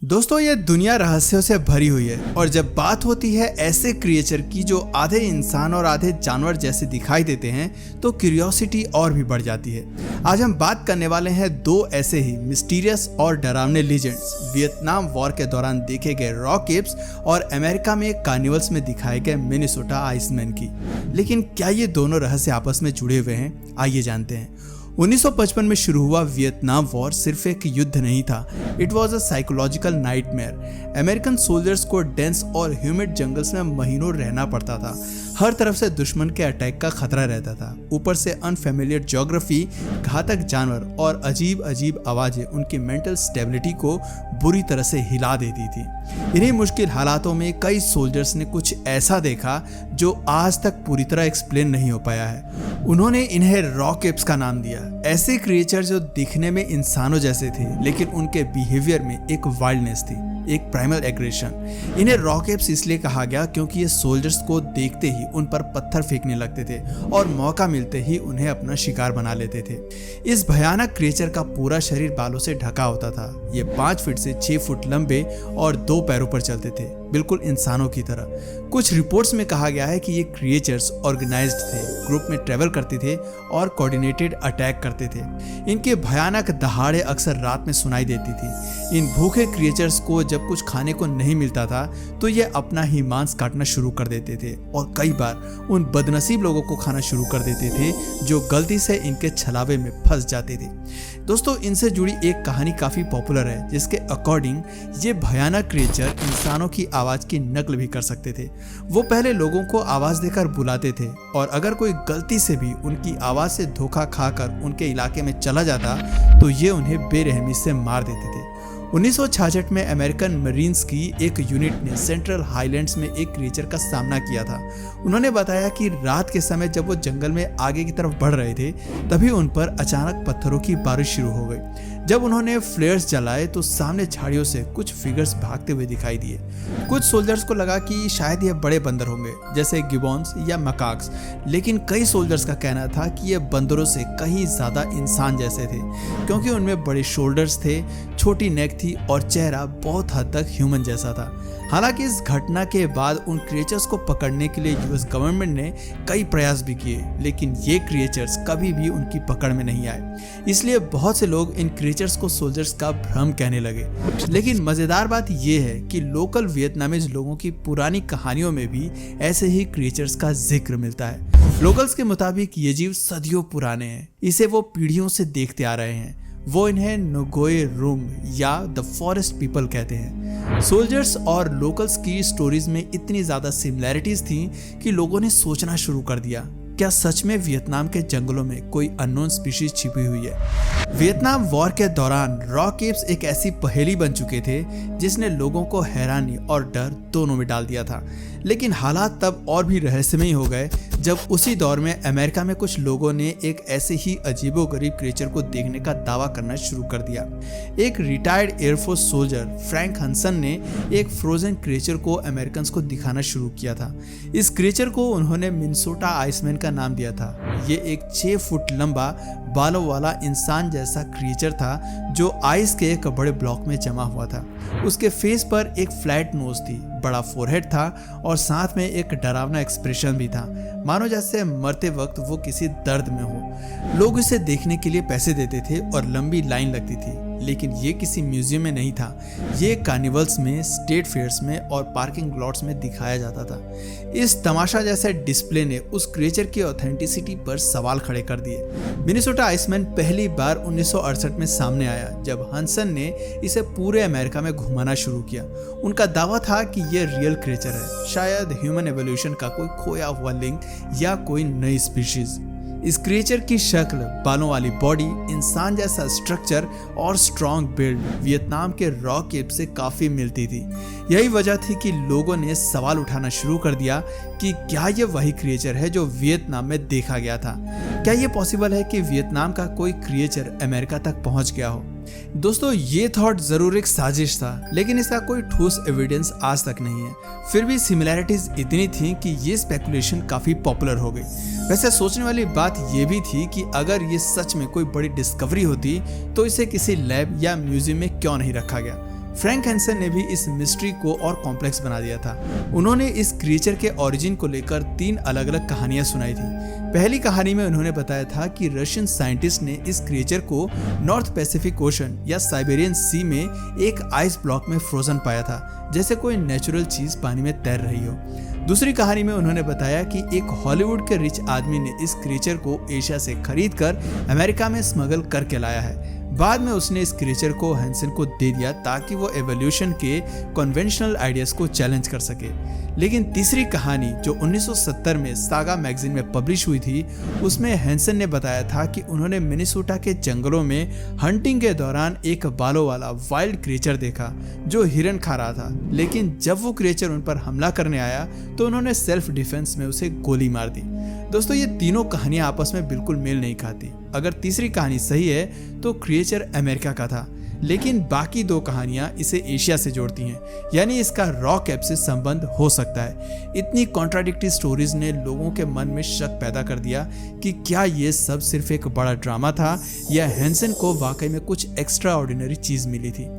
दोस्तों ये दुनिया रहस्यों से भरी हुई है और जब बात होती है ऐसे क्रिएचर की जो आधे इंसान और आधे जानवर जैसे दिखाई देते हैं तो क्यूरियोसिटी और भी बढ़ जाती है। आज हम बात करने वाले हैं दो ऐसे ही मिस्टीरियस और डरावने लीजेंड्स, वियतनाम वॉर के दौरान देखे गए रॉक केव्स और अमेरिका में कार्निवल्स में दिखाए गए मिनेसोटा आइसमैन की। लेकिन क्या ये दोनों रहस्य आपस में जुड़े हुए हैं? आइए जानते हैं। 1955 में शुरू हुआ वियतनाम वॉर सिर्फ एक युद्ध नहीं था, it was a psychological nightmare. American soldiers को डेंस और ह्यूमिड जंगल्स में महीनों रहना पड़ता था। हर तरफ से दुश्मन के अटैक का खतरा रहता था। ऊपर से अनफेमिलियर ज्योग्राफी, घातक जानवर और अजीब अजीब आवाजें उनकी मेंटल स्टेबिलिटी को बुरी तरह से हिला देती थी। इन्हीं मुश्किल हालातों में कई सोल्जर्स ने कुछ ऐसा देखा जो आज तक पूरी तरह एक्सप्लेन नहीं हो पाया है। उन्होंने इन्हें रॉक केव्स का नाम दिया। ऐसे क्रिएचर जो दिखने में इंसानों जैसे थे लेकिन उनके बिहेवियर में एक वाइल्डनेस थी, एक प्राइमल एग्रेशन। इन्हें रॉक केव्स इसलिए कहा गया क्योंकि ये सोल्जर्स को देखते ही उन पर पत्थर फेंकने लगते थे और मौका मिलते ही उन्हें अपना शिकार बना लेते थे। इस भयानक क्रिएचर का पूरा शरीर बालों से ढका होता था। ये 5 फीट से 6 फुट लंबे और 2 पैरों पर चलते थे, बिल्कुल इंसानों की तरह। कुछ रिपोर्ट्स में कहा गया है कि ये क्रिएचर्स ऑर्गेनाइज्ड थे, ग्रुप में ट्रेवल करते थे और कोऑर्डिनेटेड अटैक करते थे। इनके भयानक दहाड़े अक्सर रात में सुनाई देती थी। इन भूखे क्रिएचर्स को जब कुछ खाने को नहीं मिलता था तो ये अपना ही मांस काटना शुरू कर देते थे और कई बार उन बदनसीब लोगों को खाना शुरू कर देते थे जो गलती से इनके छलावे में फंस जाते थे। दोस्तों इनसे जुड़ी एक कहानी काफी पॉपुलर है जिसके अकॉर्डिंग ये भयानक क्रिएचर इंसानों की आवाज की नकल भी कर सकते थे। वो पहले लोगों को आवाज देकर बुलाते थे और अगर कोई गलती से भी उनकी आवाज से धोखा खाकर उनके इलाके में चला जाता तो ये उन्हें बेरहमी से मार देते थे। 1966 में अमेरिकन मरीन्स की एक यूनिट ने सेंट्रल हाईलैंड्स में एक क्रिएचर का सामना किया था। उन्होंने बताया कि रात के समय जब वो जंगल में आगे की तरफ बढ़ रहे थे तभी उन पर अचानक पत्थरों की बारिश शुरू हो गई। जब उन्होंने फ्लेयर्स जलाए तो सामने झाड़ियों से कुछ फिगर्स भागते हुए दिखाई दिए। कुछ सोल्जर्स को लगा कि शायद ये बड़े बंदर होंगे जैसे गिबॉन्स या मकाक्स, लेकिन कई सोल्जर्स का कहना था कि ये बंदरों से कहीं ज्यादा इंसान जैसे थे क्योंकि उनमें बड़े शोल्डर्स थे, छोटी नेक थी और चेहरा बहुत हद तक ह्यूमन जैसा था। हालांकि इस घटना के बाद उन क्रिएचर्स को पकड़ने के लिए यूएस गवर्नमेंट ने कई प्रयास भी किए लेकिन ये क्रिएचर्स कभी भी उनकी पकड़ में नहीं आए। इसलिए बहुत से लोग इन क्रिएचर्स को सोल्जर्स का भ्रम कहने लगे। लेकिन मजेदार बात यह है कि लोकल वियतनामीज लोगों की पुरानी कहानियों में भी ऐसे ही क्रिएचर्स का जिक्र मिलता है। लोकल्स के मुताबिक ये जीव सदियों पुराने हैं, इसे वो पीढ़ियों से देखते आ रहे हैं। वो इन्हें नोगोए रूंग या द फॉरेस्ट पीपल कहते हैं। सोल्जर्स और लोकल्स की स्टोरीज में इतनी ज्यादा सिमिलैरिटीज थी कि लोगों ने सोचना शुरू कर दिया, क्या सच में वियतनाम के जंगलों में कोई अननोन स्पीशीज छिपी हुई है? वियतनाम वॉर के दौरान रॉक केव्स एक ऐसी पहेली बन चुके थे जिसने लोगों को हैरानी और डर दोनों में डाल दिया था। लेकिन हालात तब और भी रहस्यमयी हो गए जब उसी दौर में अमेरिका में कुछ लोगों ने एक ऐसे ही अजीबोगरीब क्रिएचर को देखने का दावा करना शुरू कर दिया। एक रिटायर्ड एयरफोर्स सोल्जर फ्रैंक हंसन ने एक फ्रोजन क्रिएचर को अमेरिकन को दिखाना शुरू किया था। इस क्रिएचर को उन्होंने मिनेसोटा आइसमैन का नाम दिया था। ये एक 6 फुट लंबा बालों वाला इंसान जैसा क्रिएचर था जो आइस के एक बड़े ब्लॉक में जमा हुआ था। उसके फेस पर एक फ्लैट नोज थी, बड़ा फोरहेड था और साथ में एक डरावना एक्सप्रेशन भी था, मानो जैसे मरते वक्त वो किसी दर्द में हो। लोग इसे देखने के लिए पैसे देते थे और लंबी लाइन लगती थी। लेकिन ये किसी म्यूजियम में नहीं था, ये कार्निवल्स में, स्टेट फेयर्स में और पार्किंग लॉट्स में दिखाया जाता था। इस तमाशा जैसे डिस्प्ले ने उस क्रिएचर की ऑथेंटिसिटी पर सवाल खड़े कर दिए। मिनेसोटा आइसमैन पहली बार 1968 में सामने आया जब हंसन ने इसे पूरे अमेरिका में घुमाना शुरू किया। उनका दावा था कि यह रियल क्रिएचर है, शायद ह्यूमन एवोल्यूशन का कोई खोया हुआ लिंक या कोई नई स्पीशीज। इस क्रिएचर की शक्ल, बालों वाली बॉडी, इंसान जैसा स्ट्रक्चर और स्ट्रॉन्ग बिल्ड वियतनाम के रॉक केव से काफी मिलती थी। यही वजह थी कि लोगों ने सवाल उठाना शुरू कर दिया कि क्या ये वही क्रिएचर है जो वियतनाम में देखा गया था? क्या ये पॉसिबल है कि वियतनाम का कोई क्रिएचर अमेरिका तक पहुंच गया हो? दोस्तों ये थॉट जरूर एक साजिश था लेकिन इसका कोई ठोस एविडेंस आज तक नहीं है। फिर भी सिमिलैरिटीज इतनी थी कि ये स्पेकुलेशन काफी पॉपुलर हो गई। वैसे सोचने वाली बात ये भी थी कि अगर ये सच में कोई बड़ी डिस्कवरी होती तो इसे किसी लैब या म्यूजियम में क्यों नहीं रखा गया। फ्रैंक हैंसन ने भी इस मिस्ट्री को और कॉम्प्लेक्स बना दिया था। उन्होंने इस क्रिएचर के ओरिजिन को लेकर 3 अलग अलग कहानियां सुनाई थी। पहली कहानी में उन्होंने बताया था कि रशियन साइंटिस्ट ने इस क्रिएचर को नॉर्थ पैसिफिक ओशन या साइबेरियन सी में एक आइस ब्लॉक में फ्रोजन पाया था, जैसे कोई नेचुरल चीज पानी में तैर रही हो। दूसरी कहानी में उन्होंने बताया कि एक हॉलीवुड के रिच आदमी ने इस क्रिएचर को एशिया से खरीदकर अमेरिका में स्मगल करके लाया है। बाद में उसने इस क्रिएचर को हैंसन को दे दिया ताकि वो एवोल्यूशन के कन्वेंशनल आइडियाज को चैलेंज कर सके। लेकिन तीसरी कहानी जो 1970 में सागा मैगजीन में पब्लिश हुई थी, उसमें हैंसन ने बताया था कि उन्होंने मिनेसोटा के जंगलों में हंटिंग के दौरान एक बालों वाला वाइल्ड क्रिएचर देखा जो हिरन खा रहा था। लेकिन जब वो क्रिएचर उन पर हमला करने आया तो उन्होंने सेल्फ डिफेंस में उसे गोली मार दी। दोस्तों, ये तीनों कहानियां आपस में बिल्कुल मेल नहीं खाती। अगर तीसरी कहानी सही है तो क्रिएचर अमेरिका का था, लेकिन बाकी 2 कहानियां इसे एशिया से जोड़ती हैं, यानी इसका रॉ कैप से संबंध हो सकता है। इतनी कॉन्ट्राडिक्टरी स्टोरीज ने लोगों के मन में शक पैदा कर दिया कि क्या ये सब सिर्फ एक बड़ा ड्रामा था या हैंसन को वाकई में कुछ एक्स्ट्रा ऑर्डिनरी चीज मिली थी।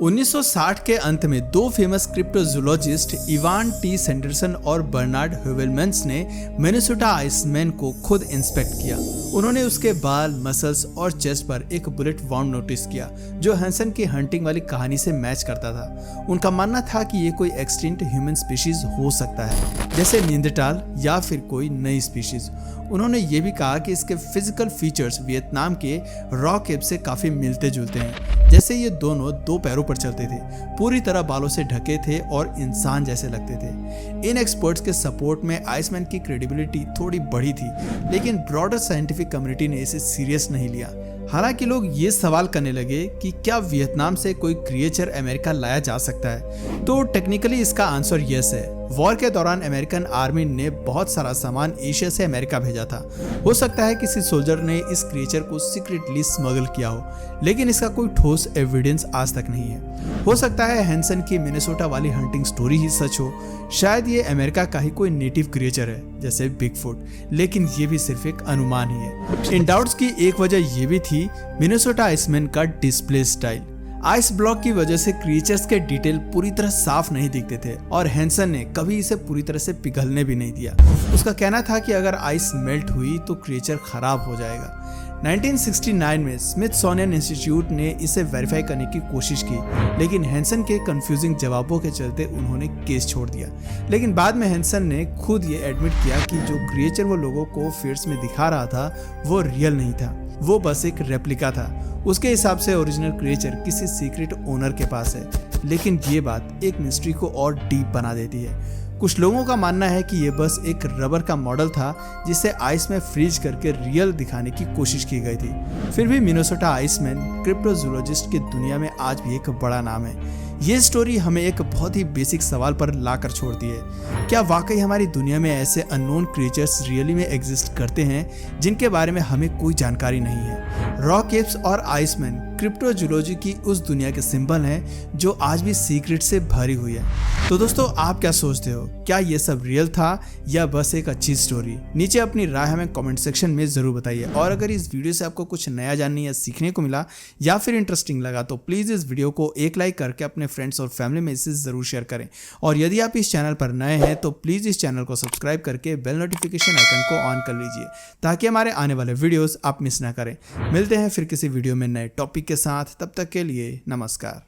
1960 के अंत में 2 फेमस क्रिप्टोजूलॉजिस्ट इवान टी सैंडरसन और बर्नार्ड हेवेलमेंस ने मिनेसोटा आइसमैन को खुद इंस्पेक्ट किया। उन्होंने उसके बाल, मसल्स और चेस्ट पर एक बुलेट वाउंड नोटिस किया जो हैंसन की हंटिंग वाली कहानी से मैच करता था। उनका मानना था कि ये कोई एक्सटिंक्ट ह्यूमन स्पीशीज हो सकता है, जैसे नींदरटाल या फिर कोई नई स्पीशीज। उन्होंने ये भी कहा कि इसके फिजिकल फीचर्स वियतनाम के रॉ केप से काफी मिलते जुलते हैं, जैसे ये दोनों 2 पैरों पर चलते थे, पूरी तरह बालों से ढके थे और इंसान जैसे लगते थे। इन एक्सपर्ट्स के सपोर्ट में आइसमैन की क्रेडिबिलिटी थोड़ी बढ़ी थी, लेकिन ब्रॉडर साइंटिफिक कम्युनिटी ने इसे सीरियस नहीं लिया। हालांकि लोग ये सवाल करने लगे कि क्या वियतनाम से कोई क्रिएचर अमेरिका लाया जा सकता है, तो टेक्निकली इसका आंसर यस है। वॉर के दौरान अमेरिकन आर्मी ने बहुत सारा सामान एशिया से अमेरिका भेजा था। हो सकता है किसी सोल्जर ने इस क्रिएचर को सीक्रेटली स्मगल किया हो, लेकिन इसका कोई ठोस एविडेंस आज तक नहीं है। हो सकता है हैंसन की मिनेसोटा वाली हंटिंग स्टोरी ही सच हो, शायद ये अमेरिका का ही कोई नेटिव क्रिएचर है जैसे बिगफुट, लेकिन ये भी सिर्फ एक अनुमान ही है। इन डाउट्स की एक वजह ये भी थी मिनेसोटा आइसमैन का डिस्प्ले स्टाइल। आइस ब्लॉक की वजह से क्रिएचर्स के डिटेल पूरी तरह साफ नहीं दिखते थे और हैंसन ने कभी इसे पूरी तरह से पिघलने भी नहीं दिया। उसका कहना था कि अगर आइस मेल्ट हुई तो क्रिएचर खराब हो जाएगा। 1969 में स्मिथसोनियन इंस्टीट्यूट ने इसे वेरीफाई करने की कोशिश की, लेकिन हैंसन के कंफ्यूजिंग जवाबों के चलते उन्होंने केस छोड़ दिया। लेकिन बाद में हैंसन ने खुद ये एडमिट किया कि जो क्रिएचर वो लोगों को फेयर्स में दिखा रहा था वो रियल नहीं था, वो बस एक रेप्लिका था। उसके हिसाब से ओरिजिनल क्रिएचर किसी सीक्रेट ओनर के पास है, लेकिन ये बात एक मिस्ट्री को और डीप बना देती है। कुछ लोगों का मानना है कि ये बस एक रबर का मॉडल था जिसे आइस में फ्रीज करके रियल दिखाने की कोशिश की गई थी। फिर भी मिनेसोटा आइसमैन क्रिप्टोजूलॉजिस्ट की दुनिया में आज भी एक बड़ा नाम है। ये स्टोरी हमें एक बहुत ही बेसिक सवाल पर लाकर छोड़ती है, क्या वाकई हमारी दुनिया में ऐसे अननोन क्रिएचर्स रियली में एग्जिस्ट करते हैं जिनके बारे में हमें कोई जानकारी नहीं है। रॉ केव्स और आइसमैन क्रिप्टोजूलॉजी की उस दुनिया के सिंबल हैं जो आज भी सीक्रेट से भरी हुई है। तो दोस्तों, आप क्या सोचते हो, क्या ये सब रियल था या बस एक अच्छी स्टोरी? नीचे अपनी राय हमें कमेंट सेक्शन में जरूर बताइए। और अगर इस वीडियो से आपको कुछ नया जानने या सीखने को मिला या फिर इंटरेस्टिंग लगा तो प्लीज इस वीडियो को एक लाइक करके अपने फ्रेंड्स और फैमिली में इसे जरूर शेयर करें। और यदि आप इस चैनल पर नए हैं तो प्लीज इस चैनल को सब्सक्राइब करके बेल नोटिफिकेशन आइकन को ऑन कर लीजिए ताकि हमारे आने वाले वीडियोस आप मिस ना करें। मिलते हैं फिर किसी वीडियो में नए टॉपिक के साथ, तब तक के लिए नमस्कार।